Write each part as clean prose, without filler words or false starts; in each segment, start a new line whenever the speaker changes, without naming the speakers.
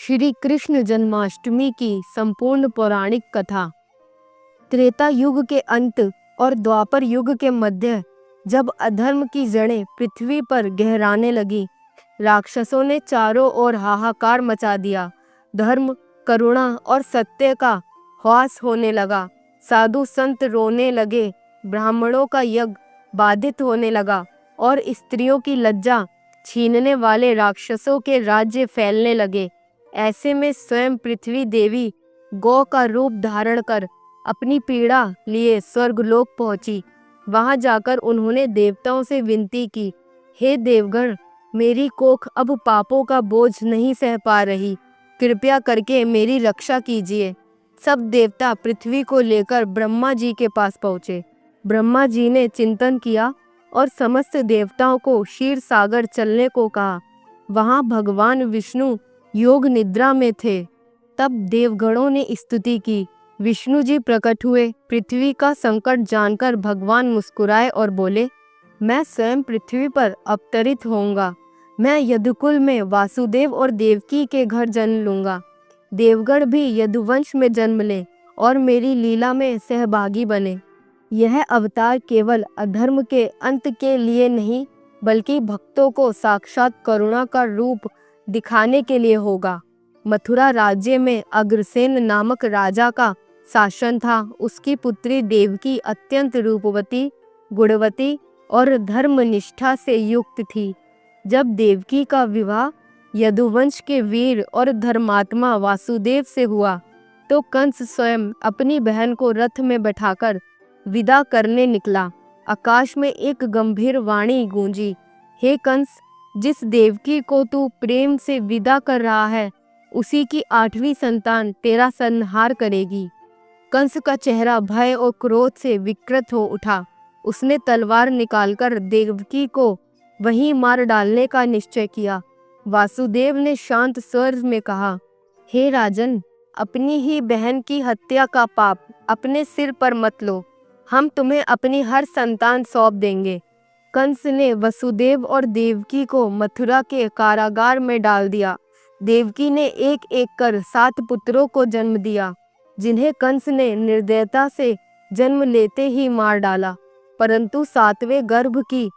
श्री कृष्ण जन्माष्टमी की संपूर्ण पौराणिक कथा। त्रेता युग के अंत और द्वापर युग के मध्य जब अधर्म की जड़ें पृथ्वी पर गहराने लगी, राक्षसों ने चारों ओर हाहाकार मचा दिया। धर्म, करुणा और सत्य का ह्रास होने लगा। साधु संत रोने लगे, ब्राह्मणों का यज्ञ बाधित होने लगा और स्त्रियों की लज्जा छीनने वाले राक्षसों के राज्य फैलने लगे। ऐसे में स्वयं पृथ्वी देवी गौ का रूप धारण कर अपनी पीड़ा लिए स्वर्गलोक पहुंची। वहां जाकर उन्होंने देवताओं से विनती की, हे देवगण, मेरी कोख अब पापों का बोझ नहीं सह पा रही, कृपया करके मेरी रक्षा कीजिए। सब देवता पृथ्वी को लेकर ब्रह्मा जी के पास पहुँचे। ब्रह्मा जी ने चिंतन किया और समस्त देवताओं को क्षीर सागर चलने को कहा। वहां भगवान विष्णु योग निद्रा में थे। तब देवगणों ने स्तुति की। विष्णु जी प्रकट हुए। पृथ्वी का संकट जानकर भगवान मुस्कुराए और बोले, मैं स्वयं पृथ्वी पर अवतरित होऊंगा। मैं यदुकुल में वासुदेव और देवकी के घर जन्म लूंगा। देवगण भी यदुवंश में जन्म लें और मेरी लीला में सहभागी बने। यह अवतार केवल अधर्म के अंत के लिए नहीं, बल्कि भक्तों को साक्षात करुणा का रूप दिखाने के लिए होगा। मथुरा राज्य में अग्रसेन नामक राजा का शासन था। उसकी पुत्री देवकी अत्यंत रूपवती, गुणवती और धर्मनिष्ठा से युक्त थी। जब देवकी का विवाह यदुवंश के वीर और धर्मात्मा वासुदेव से हुआ, तो कंस स्वयं अपनी बहन को रथ में बैठाकर विदा करने निकला। आकाश में एक गंभीर वाणी गूंजी, हे कंस, जिस देवकी को तू प्रेम से विदा कर रहा है, उसी की 8वीं संतान तेरा संहार करेगी। कंस का चेहरा भय और क्रोध से विकृत हो उठा। उसने तलवार निकालकर देवकी को वहीं मार डालने का निश्चय किया। वासुदेव ने शांत स्वर में कहा, हे राजन, अपनी ही बहन की हत्या का पाप अपने सिर पर मत लो। हम तुम्हें अपनी हर संतान सौंप देंगे। कंस ने वसुदेव और देवकी को मथुरा के कारागार में डाल दिया। देवकी ने एक एक कर 7 पुत्रों को जन्म दिया, जिन्हें कंस ने निर्दयता से जन्म लेते ही मार डाला। परंतु 7वें गर्भ की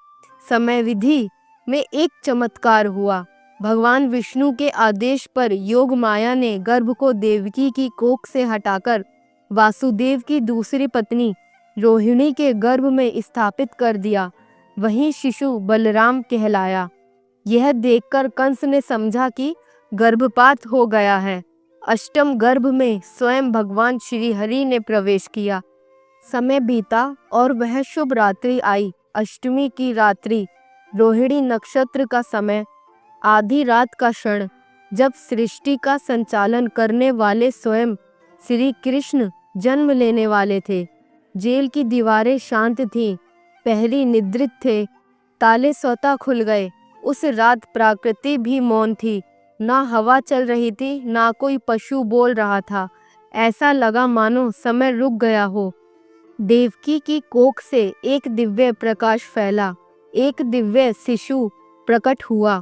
समयविधि में एक चमत्कार हुआ। भगवान विष्णु के आदेश पर योग माया ने गर्भ को देवकी की कोख से हटाकर वासुदेव की दूसरी पत्नी रोहिणी के गर्भ में स्थापित कर दिया। वहीं शिशु बलराम कहलाया। यह देखकर कंस ने समझा कि गर्भपात हो गया है। अष्टम गर्भ में स्वयं भगवान श्री हरि ने प्रवेश किया। समय बीता और वह शुभ रात्रि आई। अष्टमी की रात्रि, रोहिणी नक्षत्र का समय, आधी रात का क्षण, जब सृष्टि का संचालन करने वाले स्वयं श्री कृष्ण जन्म लेने वाले थे। जेल की दीवारें शांत थीं, पहरी निद्रित थे, ताले स्वतः खुल गए। उस रात प्रकृति भी मौन थी। ना हवा चल रही थी, ना कोई पशु बोल रहा था। ऐसा लगा मानो समय रुक गया हो। देवकी की कोख से एक दिव्य प्रकाश फैला। एक दिव्य शिशु प्रकट हुआ,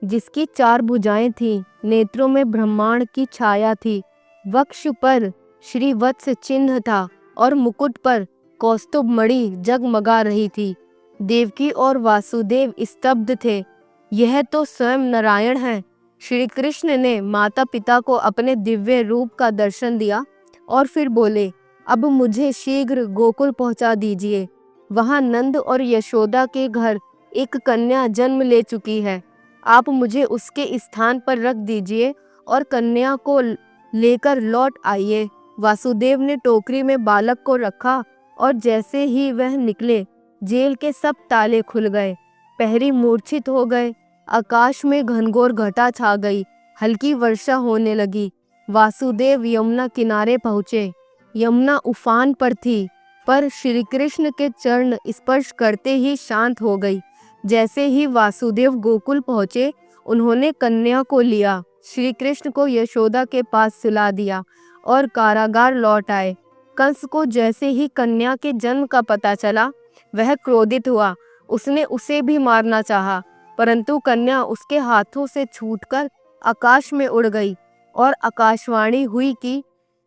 जिसकी 4 भुजाएं थीं, नेत्रों में ब्रह्मांड की छाया थी, वक्ष पर श्रीवत्स चिन्ह था और मुकुट पर कौस्तुभ मणि जगमगा रही थी। देवकी और वासुदेव स्तब्ध थे। यह तो स्वयं नारायण है। श्री कृष्ण ने माता पिता को अपने दिव्य रूप का दर्शन दिया और फिर बोले, अब मुझे शीघ्र गोकुल पहुंचा दीजिए। वहां नंद और यशोदा के घर एक कन्या जन्म ले चुकी है। आप मुझे उसके स्थान पर रख दीजिए और कन्या को लेकर लौट आइए। वासुदेव ने टोकरी में बालक को रखा और जैसे ही वह निकले, जेल के सब ताले खुल गए। प्रहरी मूर्छित हो गए। आकाश में घनघोर घटा छा गई। हल्की वर्षा होने लगी। वासुदेव यमुना किनारे पहुँचे। यमुना उफान पर थी, पर श्री कृष्ण के चरण स्पर्श करते ही शांत हो गई। जैसे ही वासुदेव गोकुल पहुँचे, उन्होंने कन्या को लिया, श्री कृष्ण को यशोदा के पास सुला दिया और कारागार लौट आए। कंस को जैसे ही कन्या के जन्म का पता चला, वह क्रोधित हुआ। उसने उसे भी मारना चाहा, परंतु कन्या उसके हाथों से छूटकर आकाश में उड़ गई। और आकाशवाणी हुई कि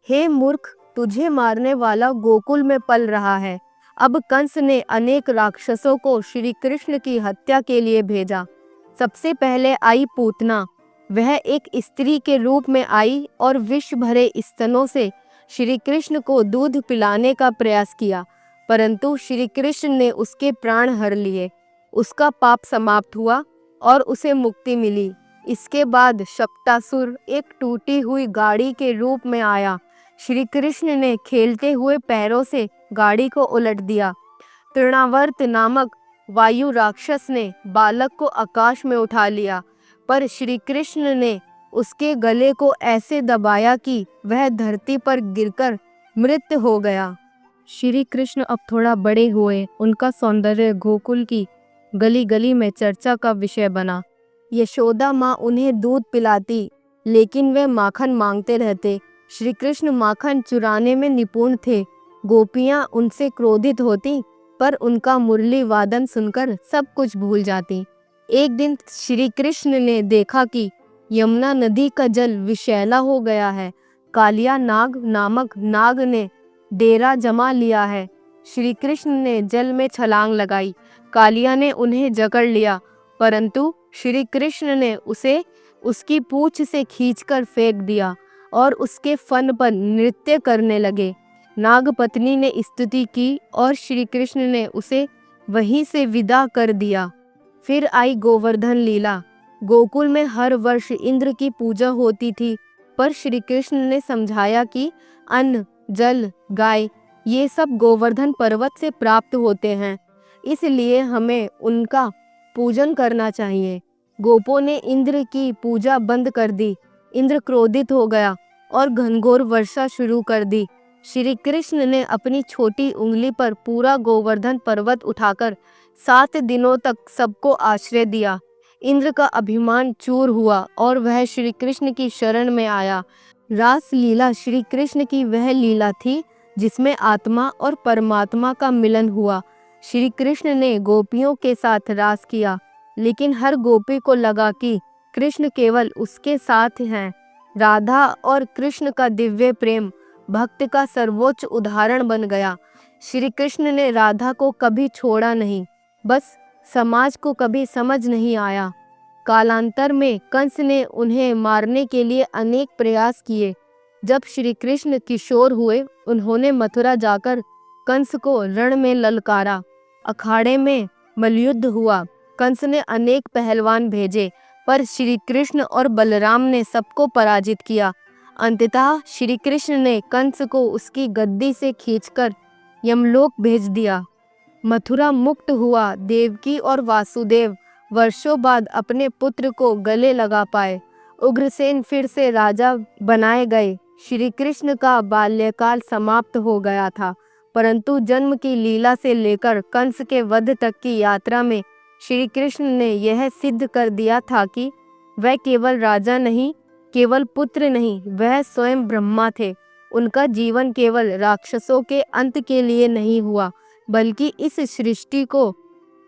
हे मूर्ख, तुझे मारने वाला गोकुल में पल रहा है। अब कंस ने अनेक राक्षसों को श्री कृष्ण की हत्या के लिए भेजा। सबसे पहले आई पूतना। वह एक स्त्री के रूप में आई और विष भरे स्तनों से श्री कृष्ण को दूध पिलाने का प्रयास किया, परंतु श्री कृष्ण ने उसके प्राण हर लिए। उसका पाप समाप्त हुआ और उसे मुक्ति मिली। इसके बाद शक्तासुर एक टूटी हुई गाड़ी के रूप में आया। श्री कृष्ण ने खेलते हुए पैरों से गाड़ी को उलट दिया। तृणावर्त नामक वायु राक्षस ने बालक को आकाश में उठा लिया, पर श्री कृष्ण ने उसके गले को ऐसे दबाया कि वह धरती पर गिरकर मृत हो गया। श्री कृष्ण अब थोड़ा बड़े हुए। उनका सौंदर्य गोकुल की गली गली में चर्चा का विषय बना। यशोदा माँ उन्हें दूध पिलाती, लेकिन वे माखन मांगते रहते। श्री कृष्ण माखन चुराने में निपुण थे। गोपियाँ उनसे क्रोधित होती, पर उनका मुरली वादन सुनकर सब कुछ भूल जाती। एक दिन श्री कृष्ण ने देखा कि यमुना नदी का जल विषैला हो गया है। कालिया नाग नामक नाग ने डेरा जमा लिया है। श्री कृष्ण ने जल में छलांग लगाई। कालिया ने उन्हें जकड़ लिया, परंतु श्री कृष्ण ने उसे उसकी पूंछ से खींचकर फेंक दिया और उसके फन पर नृत्य करने लगे। नागपत्नी ने स्तुति की और श्री कृष्ण ने उसे वहीं से विदा कर दिया। फिर आई गोवर्धन लीला। गोकुल में हर वर्ष इंद्र की पूजा होती थी, पर श्री कृष्ण ने समझाया कि अन्न, जल, गाय ये सब गोवर्धन पर्वत से प्राप्त होते हैं, इसलिए हमें उनका पूजन करना चाहिए। गोपों ने इंद्र की पूजा बंद कर दी। इंद्र क्रोधित हो गया और घनघोर वर्षा शुरू कर दी। श्री कृष्ण ने अपनी छोटी उंगली पर पूरा गोवर्धन पर्वत उठाकर 7 दिनों तक सबको आश्रय दिया। इंद्र का अभिमान चूर हुआ और वह श्री कृष्ण की शरण में आया। रास लीला श्री कृष्ण की वह लीला थी जिसमें आत्मा और परमात्मा का मिलन हुआ। श्री कृष्ण ने गोपियों के साथ रास किया, लेकिन हर गोपी को लगा कि कृष्ण केवल उसके साथ हैं। राधा और कृष्ण का दिव्य प्रेम भक्त का सर्वोच्च उदाहरण बन गया। श्री कृष्ण ने राधा को कभी छोड़ा नहीं, बस समाज को कभी समझ नहीं आया। कालांतर में कंस ने उन्हें मारने के लिए अनेक प्रयास किए। जब श्री कृष्ण किशोर हुए, उन्होंने मथुरा जाकर कंस को रण में ललकारा। अखाड़े में मल्लयुद्ध हुआ। कंस ने अनेक पहलवान भेजे, पर श्री कृष्ण और बलराम ने सबको पराजित किया। अंततः श्री कृष्ण ने कंस को उसकी गद्दी से खींचकर यमलोक भेज दिया। मथुरा मुक्त हुआ। देवकी और वासुदेव वर्षों बाद अपने पुत्र को गले लगा पाए। उग्रसेन फिर से राजा बनाए गए। श्री कृष्ण का बाल्यकाल समाप्त हो गया था, परंतु जन्म की लीला से लेकर कंस के वध तक की यात्रा में श्री कृष्ण ने यह सिद्ध कर दिया था कि वह केवल राजा नहीं, केवल पुत्र नहीं, वह स्वयं ब्रह्मा थे। उनका जीवन केवल राक्षसों के अंत के लिए नहीं हुआ, बल्कि इस सृष्टि को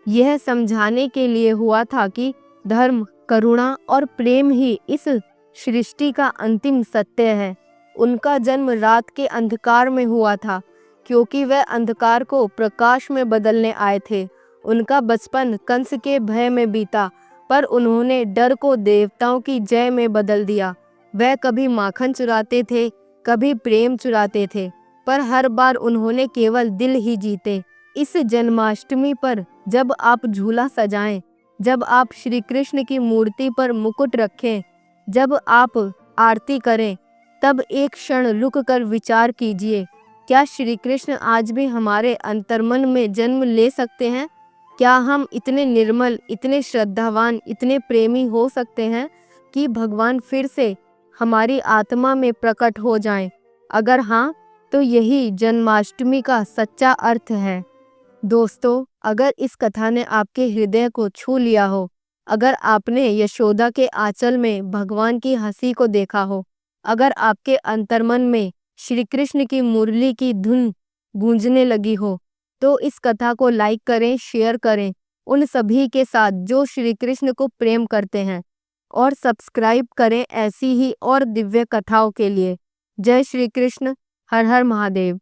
यह समझाने के लिए हुआ था कि धर्म, करुणा और प्रेम ही इस सृष्टि का अंतिम सत्य है। उनका जन्म रात के अंधकार में हुआ था, क्योंकि वह अंधकार को प्रकाश में बदलने आए थे। उनका बचपन कंस के भय में बीता, पर उन्होंने डर को देवताओं की जय में बदल दिया। वह कभी माखन चुराते थे, कभी प्रेम चुराते थे, पर हर बार उन्होंने केवल दिल ही जीते। इस जन्माष्टमी पर जब आप झूला सजाएं, जब आप श्री कृष्ण की मूर्ति पर मुकुट रखें, जब आप आरती करें, तब एक क्षण रुक कर विचार कीजिए, क्या श्री कृष्ण आज भी हमारे अंतर्मन में जन्म ले सकते हैं? क्या हम इतने निर्मल, इतने श्रद्धावान, इतने प्रेमी हो सकते हैं कि भगवान फिर से हमारी आत्मा में प्रकट हो जाएं? अगर हाँ, तो यही जन्माष्टमी का सच्चा अर्थ है। दोस्तों, अगर इस कथा ने आपके हृदय को छू लिया हो, अगर आपने यशोदा के आंचल में भगवान की हंसी को देखा हो, अगर आपके अंतर्मन में श्री कृष्ण की मुरली की धुन गूंजने लगी हो, तो इस कथा को लाइक करें, शेयर करें उन सभी के साथ जो श्री कृष्ण को प्रेम करते हैं। और सब्सक्राइब करें ऐसी ही और दिव्य कथाओं के लिए। जय श्री कृष्ण। हर हर महादेव।